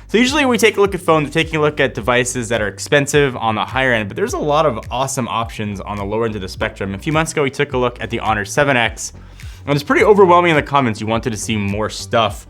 So usually we take a look at phones, we're taking a look at devices that are expensive on the higher end, but there's a lot of awesome options on the lower end of the spectrum. A few months ago, we took a look at the Honor 7X, and it was pretty overwhelming in the comments. You wanted to see more stuff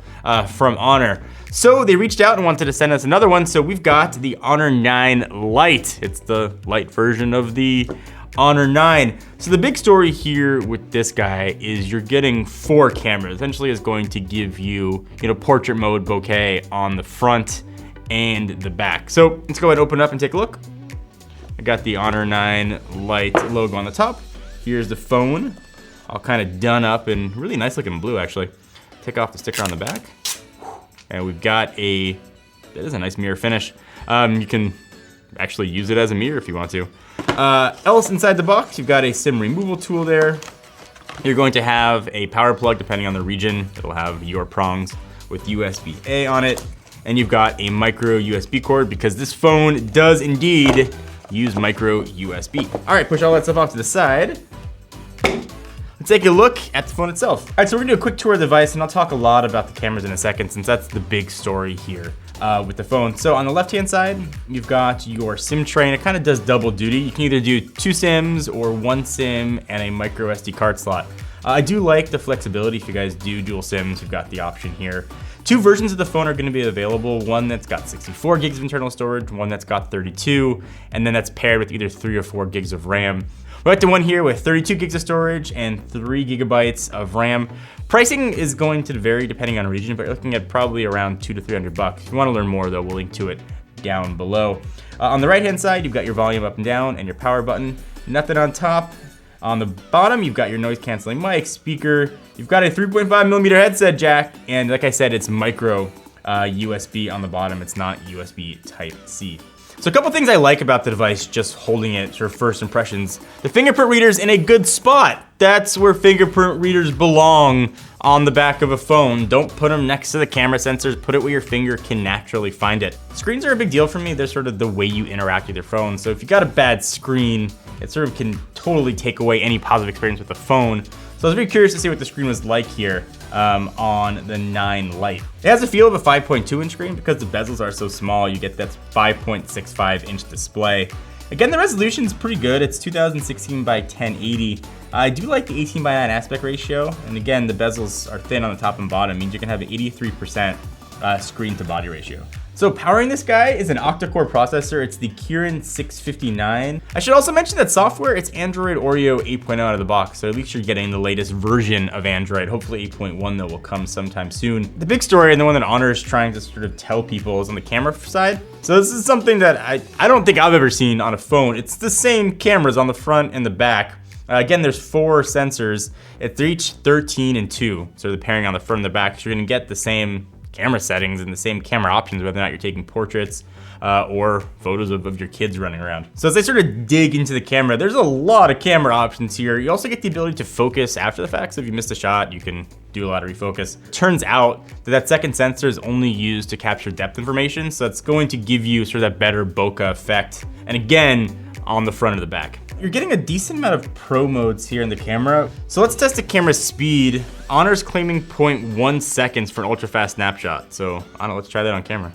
from Honor. So they reached out and wanted to send us another one. So we've got the Honor 9 Lite. It's the Lite version of the Honor 9. So the big story here with this guy is you're getting 4 cameras. Essentially it's going to give you, portrait mode bokeh on the front and the back. So let's go ahead and open it up and take a look. I got the Honor 9 Lite logo on the top. Here's the phone, all kind of done up and really nice looking blue actually. Take off the sticker on the back. And we've got that is a nice mirror finish. You can actually use it as a mirror if you want to. Else inside the box, you've got a SIM removal tool there. You're going to have a power plug depending on the region. It'll have your prongs with USB-A on it. And you've got a micro USB cord because this phone does indeed use micro USB. All right, push all that stuff off to the side. Let's take a look at the phone itself. All right, so we're gonna do a quick tour of the device and I'll talk a lot about the cameras in a second since that's the big story here with the phone. So on the left-hand side, you've got your SIM tray and it kind of does double duty. You can either do 2 SIMs or 1 SIM and a micro SD card slot. I do like the flexibility. If you guys do dual SIMs, you've got the option here. 2 versions of the phone are gonna be available. One that's got 64 gigs of internal storage, one that's got 32, and then that's paired with either 3 or 4 gigs of RAM. We're at the one here with 32 gigs of storage and 3 gigabytes of RAM. Pricing is going to vary depending on region, but you're looking at probably around $200 to $300. If you wanna learn more though, we'll link to it down below. On the right-hand side, you've got your volume up and down and your power button. Nothing on top. On the bottom, you've got your noise canceling mic, speaker. You've got a 3.5 millimeter headset jack. And like I said, it's micro USB on the bottom. It's not USB Type-C. So a couple things I like about the device, just holding it, sort of first impressions. The fingerprint reader's in a good spot. That's where fingerprint readers belong on the back of a phone. Don't put them next to the camera sensors, put it where your finger can naturally find it. Screens are a big deal for me. They're sort of the way you interact with your phone. So if you got a bad screen, it sort of can totally take away any positive experience with the phone. So I was very curious to see what the screen was like here on the 9 Lite. It has a feel of a 5.2 inch screen because the bezels are so small, you get that 5.65 inch display. Again, the resolution's pretty good. It's 2016 by 1080. I do like the 18 by 9 aspect ratio. And again, the bezels are thin on the top and bottom, means you can have an 83% screen to body ratio. So powering this guy is an octa-core processor. It's the Kirin 659. I should also mention that software, it's Android Oreo 8.0 out of the box, so at least you're getting the latest version of Android. Hopefully 8.1 though will come sometime soon. The big story and the one that Honor is trying to sort of tell people is on the camera side. So this is something that I don't think I've ever seen on a phone. It's the same cameras on the front and the back. Again, there's 4 sensors. It's each 13 and 2. So the pairing on the front and the back, so you're gonna get the same camera settings and the same camera options, whether or not you're taking portraits or photos of your kids running around. So as I sort of dig into the camera, there's a lot of camera options here. You also get the ability to focus after the fact. So if you missed a shot, you can do a lot of refocus. Turns out that second sensor is only used to capture depth information. So it's going to give you sort of that better bokeh effect. And again, on the front of the back. You're getting a decent amount of pro modes here in the camera. So let's test the camera speed. Honor's claiming 0.1 seconds for an ultra fast snapshot. So I don't know, let's try that on camera.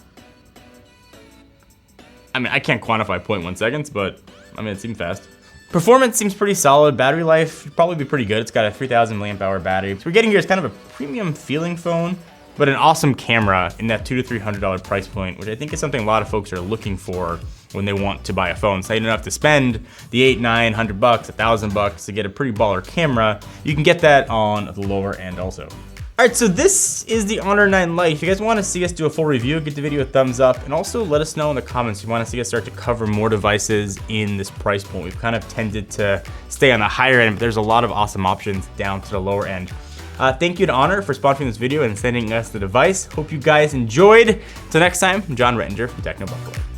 I mean, I can't quantify 0.1 seconds, but I mean, it seemed fast. Performance seems pretty solid. Battery life should probably be pretty good. It's got a 3000 milliamp hour battery. So we're getting here is kind of a premium feeling phone, but an awesome camera in that $200 to $300 price point, which I think is something a lot of folks are looking for when they want to buy a phone. So you don't have to spend the $800, $900, $1,000 to get a pretty baller camera. You can get that on the lower end also. All right, so this is the Honor 9 Lite. If you guys want to see us do a full review, give the video a thumbs up, and also let us know in the comments if you want to see us start to cover more devices in this price point. We've kind of tended to stay on the higher end, but there's a lot of awesome options down to the lower end. Thank you to Honor for sponsoring this video and sending us the device. Hope you guys enjoyed. Till next time, I'm John Rettinger from Techno Buffalo.